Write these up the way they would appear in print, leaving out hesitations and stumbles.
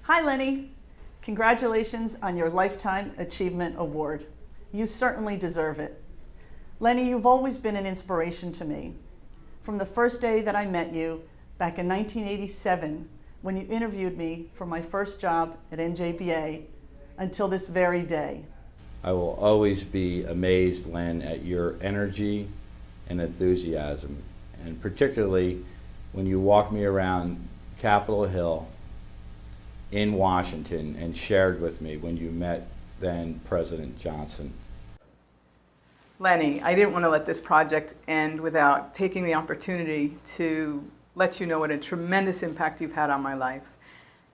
Hi, Lenny. Congratulations on your Lifetime Achievement Award. You certainly deserve it. Lenny, you've always been an inspiration to me. From the first day that I met you back in 1987, when you interviewed me for my first job at NJBA, until this very day. I will always be amazed, Len, at your energy and enthusiasm, and particularly when you walked me around Capitol Hill in Washington and shared with me when you met then President Johnson. Lenny, I didn't want to let this project end without taking the opportunity to let you know what a tremendous impact you've had on my life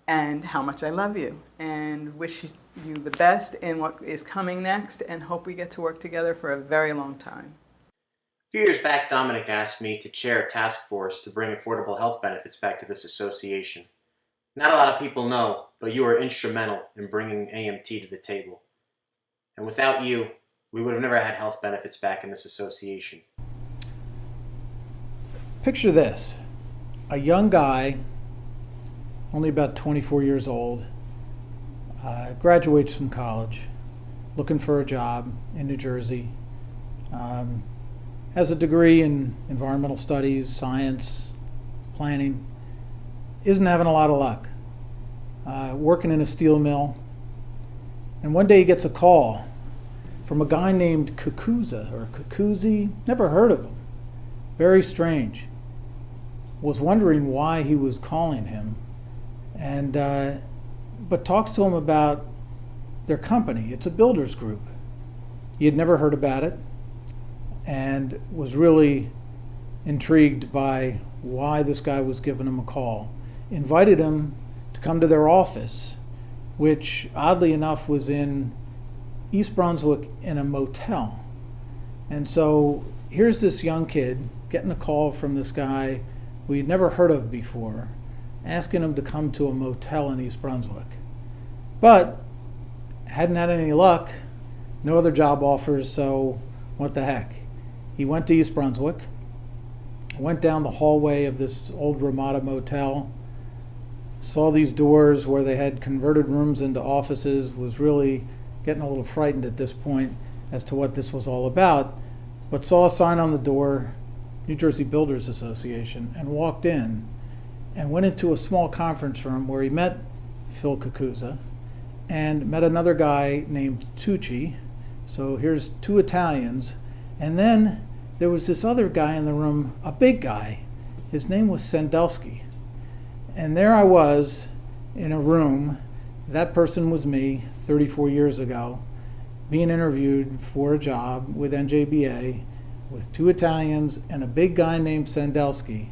and how much I love you, and wish you the best in what is coming next, and hope we get to work together for a very long time. A few years back, Dominic asked me to chair a task force to bring affordable health benefits back to this association. Not a lot of people know, but you were instrumental in bringing AMT to the table. And without you, we would have never had health benefits back in this association. Picture this, a young guy, only about 24 years old, graduates from college, looking for a job in New Jersey, has a degree in environmental studies, science, planning, isn't having a lot of luck, working in a steel mill, and one day he gets a call from a guy named Kukuza, or Kukuzi, never heard of him, very strange, was wondering why he was calling him, and but talks to him about their company. It's a builders group. He had never heard about it and was really intrigued by why this guy was giving him a call. Invited him to come to their office, which oddly enough was in East Brunswick in a motel. And so here's this young kid getting a call from this guy who he'd never heard of before, asking him to come to a motel in East Brunswick. But hadn't had any luck, no other job offers, so what the heck. He went to East Brunswick, went down the hallway of this old Ramada motel, saw these doors where they had converted rooms into offices, was really getting a little frightened at this point as to what this was all about, but saw a sign on the door, New Jersey Builders Association, and walked in and went into a small conference room where he met Phil Kukuza and met another guy named Tucci. So here's two Italians. And then there was this other guy in the room, a big guy. His name was Sendelsky. And there I was in a room. That person was me 34 years ago, being interviewed for a job with NJBA with two Italians and a big guy named Sendelsky.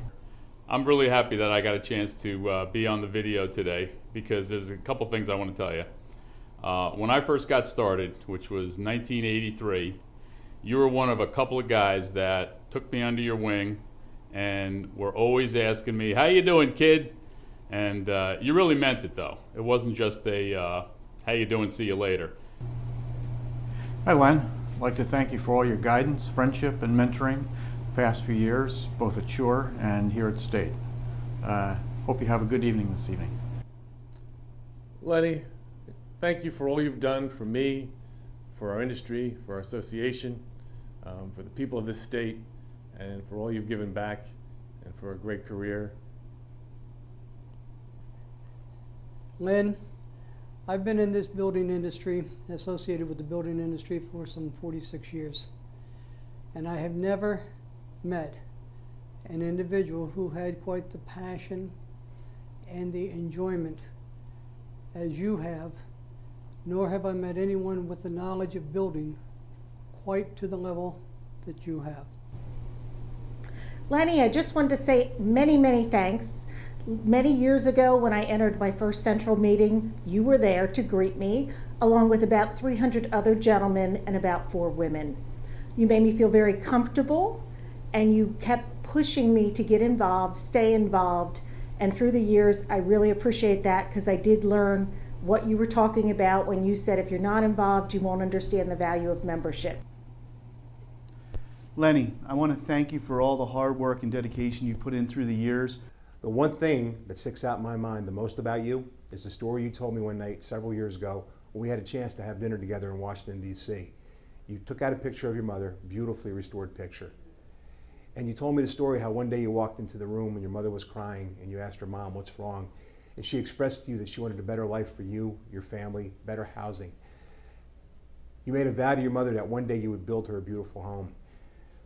I'm really happy that I got a chance to be on the video today, because there's a couple things I want to tell you. When I first got started, which was 1983, you were one of a couple of guys that took me under your wing and were always asking me, "How you doing, kid?" And you really meant it, though. It wasn't just a, "How you doing, see you later." Hi, Len. I'd like to thank you for all your guidance, friendship, and mentoring the past few years, both at Shore and here at State. Hope you have a good evening this evening. Lenny, thank you for all you've done for me, for our industry, for our association, for the people of this state, and for all you've given back, and for a great career. Len, I've been in this building industry, associated with the building industry for some 46 years. And I have never met an individual who had quite the passion and the enjoyment as you have, nor have I met anyone with the knowledge of building quite to the level that you have. Lenny, I just wanted to say many, many thanks. Many years ago, when I entered my first central meeting, you were there to greet me, along with about 300 other gentlemen and about 4 women. You made me feel very comfortable, and you kept pushing me to get involved, stay involved, and through the years, I really appreciate that, because I did learn what you were talking about when you said if you're not involved, you won't understand the value of membership. Lenny, I want to thank you for all the hard work and dedication you've put in through the years. The one thing that sticks out in my mind the most about you is the story you told me one night several years ago when we had a chance to have dinner together in Washington, D.C. You took out a picture of your mother, beautifully restored picture. And you told me the story how one day you walked into the room and your mother was crying and you asked her mom, what's wrong? And she expressed to you that she wanted a better life for you, your family, better housing. You made a vow to your mother that one day you would build her a beautiful home.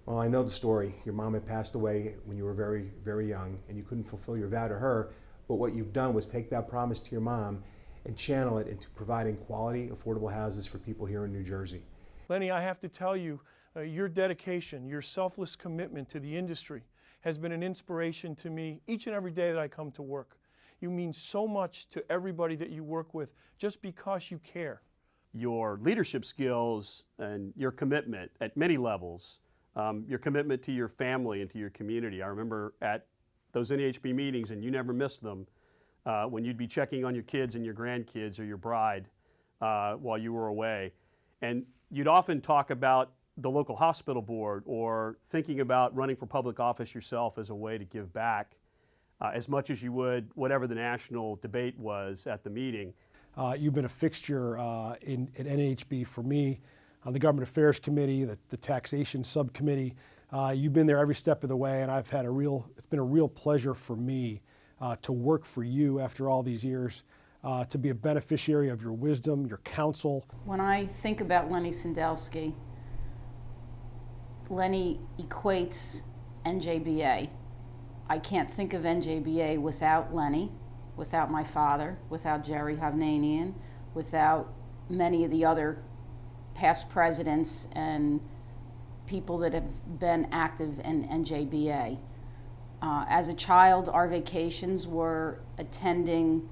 Well, I know the story. Your mom had passed away when you were very, very young, and you couldn't fulfill your vow to her, but what you've done was take that promise to your mom and channel it into providing quality, affordable houses for people here in New Jersey. Lenny, I have to tell you, your dedication, your selfless commitment to the industry has been an inspiration to me each and every day that I come to work. You mean so much to everybody that you work with just because you care. Your leadership skills and your commitment at many levels, your commitment to your family and to your community. I remember at those NAHB meetings, and you never missed them, when you'd be checking on your kids and your grandkids or your bride while you were away. And you'd often talk about the local hospital board or thinking about running for public office yourself as a way to give back as much as you would whatever the national debate was at the meeting. You've been a fixture at NAHB for me, on the Government Affairs Committee, the Taxation Subcommittee. You've been there every step of the way, and it's been a real pleasure for me to work for you after all these years, to be a beneficiary of your wisdom, your counsel. When I think about Lenny Sendelsky, Lenny equates NJBA. I can't think of NJBA without Lenny, without my father, without Jerry Hovnanian, without many of the other past presidents and people that have been active in NJBA. As a child, our vacations were attending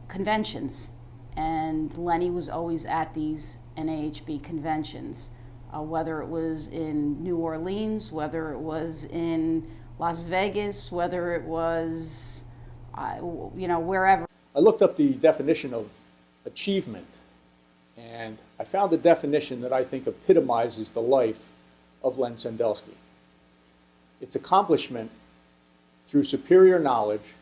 conventions, and Lenny was always at these NAHB conventions, whether it was in New Orleans, whether it was in Las Vegas, whether it was, wherever. I looked up the definition of achievement, and I found a definition that I think epitomizes the life of Len Sendelsky. It's accomplishment through superior knowledge,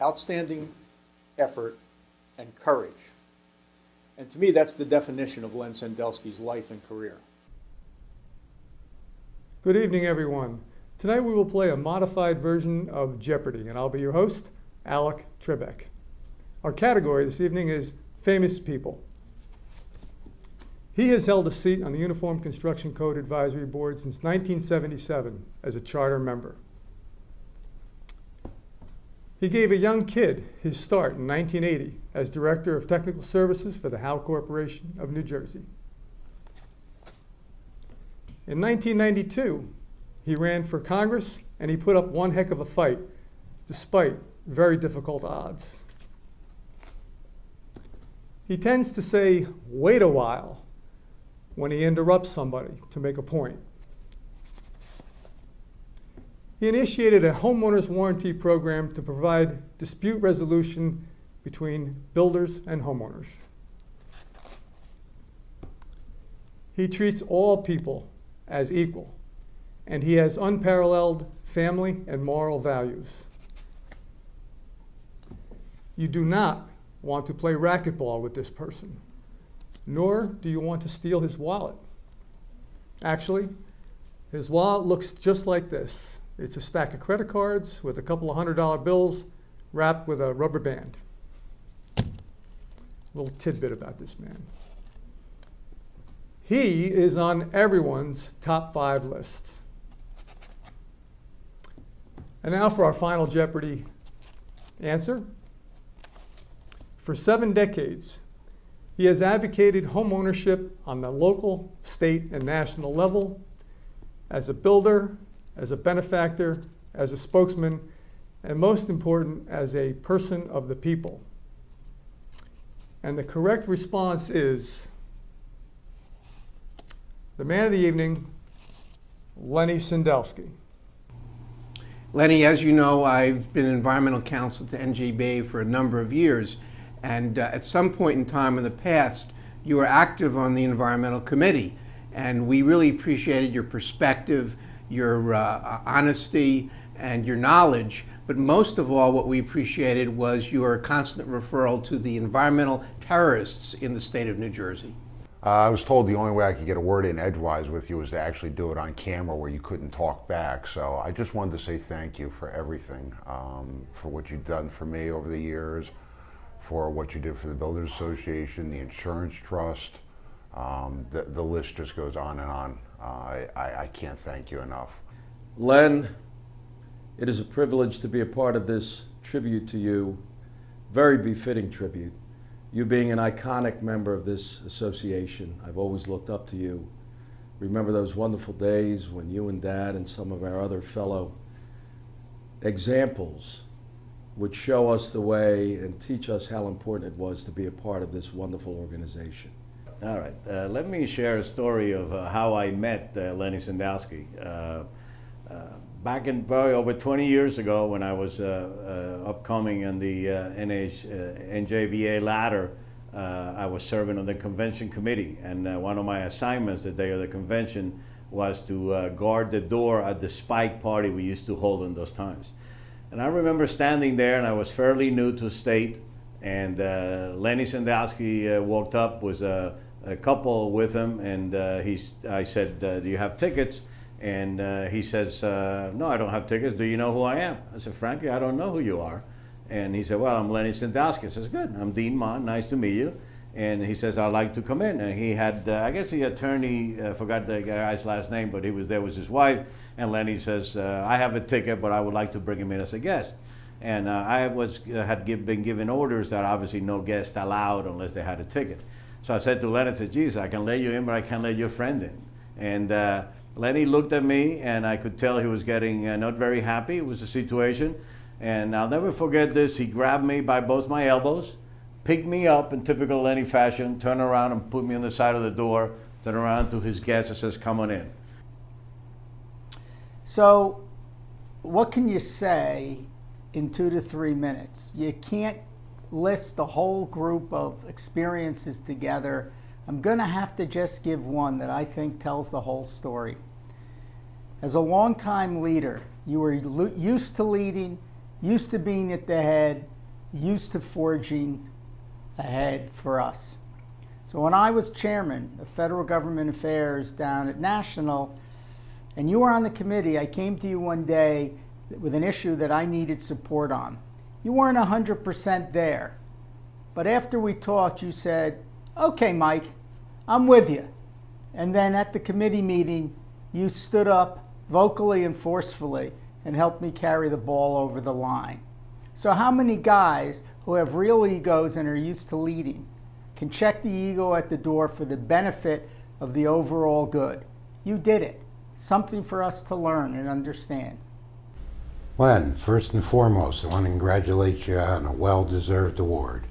outstanding effort, and courage. And to me, that's the definition of Len Sendelsky's life and career. Good evening, everyone. Tonight we will play a modified version of Jeopardy, and I'll be your host, Alec Trebek. Our category this evening is Famous People. He has held a seat on the Uniform Construction Code Advisory Board since 1977 as a charter member. He gave a young kid his start in 1980 as Director of Technical Services for the Howe Corporation of New Jersey. In 1992, he ran for Congress, and he put up one heck of a fight, despite very difficult odds. He tends to say, "Wait a while," when he interrupts somebody to make a point. He initiated a homeowners warranty program to provide dispute resolution between builders and homeowners. He treats all people as equal, and he has unparalleled family and moral values. You do not want to play racquetball with this person, nor do you want to steal his wallet. Actually, his wallet looks just like this. It's a stack of credit cards with a couple of $100 bills wrapped with a rubber band. A little tidbit about this man. He is on everyone's top 5 list. And now for our final Jeopardy answer. For 7 decades, he has advocated homeownership on the local, state, and national level as a builder, as a benefactor, as a spokesman, and most important, as a person of the people. And the correct response is the man of the evening, Lenny Sendelsky. Lenny, as you know, I've been environmental counsel to NJBA for a number of years, and at some point in time in the past, you were active on the environmental committee, and we really appreciated your perspective, your honesty, and your knowledge, but most of all, what we appreciated was your constant referral to the environmental terrorists in the state of New Jersey. I was told the only way I could get a word in edgewise with you was to actually do it on camera where you couldn't talk back. So I just wanted to say thank you for everything, for what you've done for me over the years, for what you did for the Builders Association, the Insurance Trust. The list just goes on and on. I can't thank you enough. Len, it is a privilege to be a part of this tribute to you, very befitting tribute. You being an iconic member of this association, I've always looked up to you. Remember those wonderful days when you and Dad and some of our other fellow examples would show us the way and teach us how important it was to be a part of this wonderful organization. All right, let me share a story of how I met Lenny Sendelsky. Back in probably over 20 years ago, when I was upcoming on the NJBA ladder, I was serving on the convention committee, and one of my assignments the day of the convention was to guard the door at the spike party we used to hold in those times. And I remember standing there, and I was fairly new to state, and Lenny Sendelsky walked up, was a couple with him, and I said, do you have tickets? And he says, no, I don't have tickets. Do you know who I am? I said, frankly, I don't know who you are. And he said, well, I'm Lenny Sendelsky. I says, good, I'm Dean Mon, nice to meet you. And he says, I'd like to come in. And he had, I guess the attorney, forgot the guy's last name, but he was there with his wife. And Lenny says, I have a ticket, but I would like to bring him in as a guest. And I had been given orders that obviously no guest allowed unless they had a ticket. So I said to Lenny, I said, geez, I can let you in, but I can't let your friend in. And Lenny looked at me, and I could tell he was getting not very happy. It was a situation. And I'll never forget this. He grabbed me by both my elbows, picked me up in typical Lenny fashion, turned around and put me on the side of the door, turned around to his guest and says, come on in. So what can you say in 2 to 3 minutes? You can't list the whole group of experiences together. I'm going to have to just give one that I think tells the whole story. As a longtime leader, you were used to leading, used to being at the head, used to forging ahead for us. So when I was chairman of federal government affairs down at National, and you were on the committee, I came to you one day with an issue that I needed support on. You weren't 100% there, but after we talked, you said, okay, Mike, I'm with you. And then at the committee meeting, you stood up vocally and forcefully and helped me carry the ball over the line. So how many guys who have real egos and are used to leading can check the ego at the door for the benefit of the overall good? You did it. Something for us to learn and understand. Len, first and foremost, I want to congratulate you on a well-deserved award.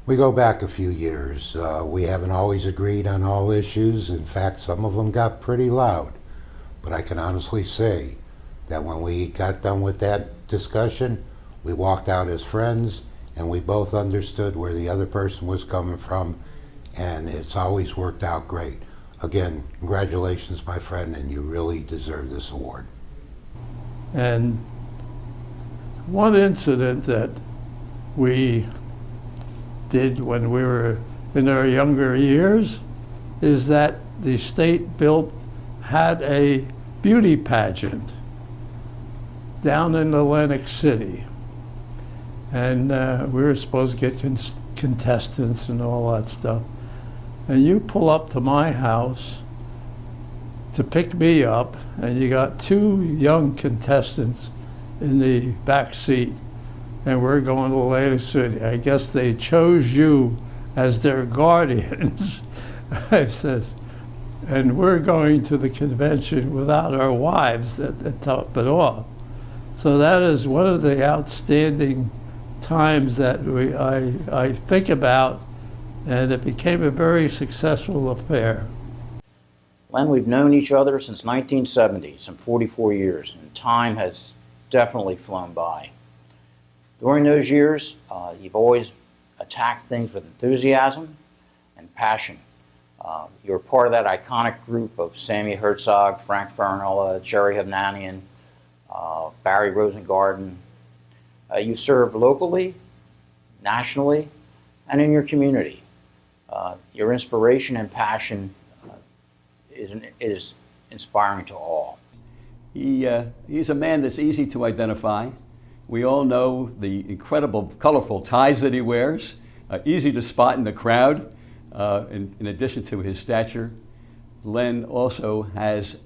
We go back a few years. We haven't always agreed on all issues. In fact, some of them got pretty loud. But I can honestly say that when we got done with that discussion, we walked out as friends, and we both understood where the other person was coming from, and it's always worked out great. Again, congratulations, my friend, and you really deserve this award. And one incident that we did when we were in our younger years is that the state had a beauty pageant down in Atlantic City. And we were supposed to get contestants and all that stuff. And you pull up to my house to pick me up, and you got 2 young contestants in the back seat, and we're going to Atlantic City. I guess they chose you as their guardians. I says, and we're going to the convention without our wives to top it off. So that is one of the outstanding times that I think about, and it became a very successful affair. Len, we've known each other since 1970, some 44 years, and time has definitely flown by. During those years, you've always attacked things with enthusiasm and passion. You're part of that iconic group of Sammy Herzog, Frank Farinola, Jerry Hovnanian, Barry Rosengarten. You serve locally, nationally, and in your community. Your inspiration and passion is inspiring to all. He's a man that's easy to identify. We all know the incredible, colorful ties that he wears, easy to spot in the crowd. In addition to his stature, Len also has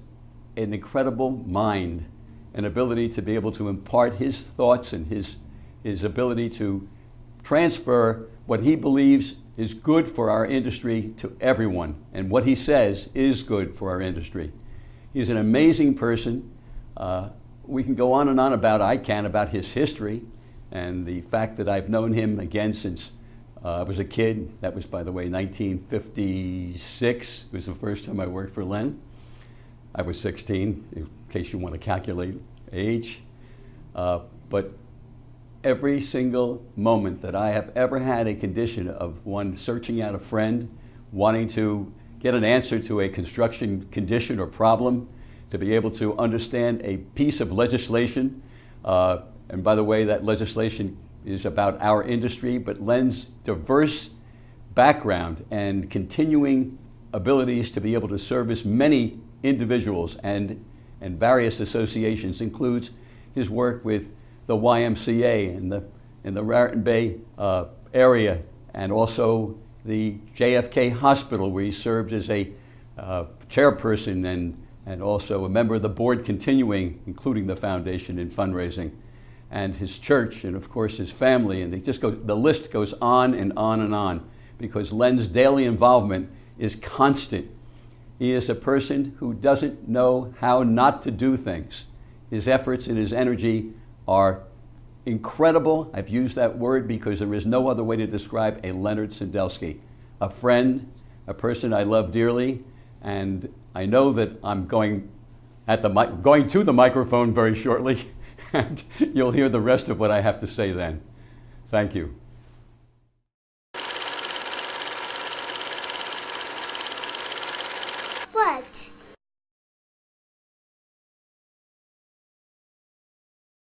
an incredible mind, an ability to be able to impart his thoughts and his ability to transfer what he believes is good for our industry to everyone, and what he says is good for our industry. He's an amazing person. We can go on and on about his history and the fact that I've known him again since I was a kid. That was, by the way, 1956. It was the first time I worked for Len. I was 16, in case you want to calculate age. But every single moment that I have ever had a condition of one searching out a friend, wanting to get an answer to a construction condition or problem, to be able to understand a piece of legislation, and by the way, that legislation is about our industry, but Len's diverse background and continuing abilities to be able to service many individuals and various associations includes his work with the YMCA in the Raritan Bay area, and also the JFK Hospital, where he served as a chairperson and also a member of the board continuing, including the foundation in fundraising, and his church, and of course his family, and the list goes on and on and on, because Len's daily involvement is constant. He is a person who doesn't know how not to do things. His efforts and his energy are incredible. I've used that word because there is no other way to describe a Leonard Sendelsky, a friend, a person I love dearly, and I know that I'm going to the microphone very shortly, and you'll hear the rest of what I have to say then. Thank you. But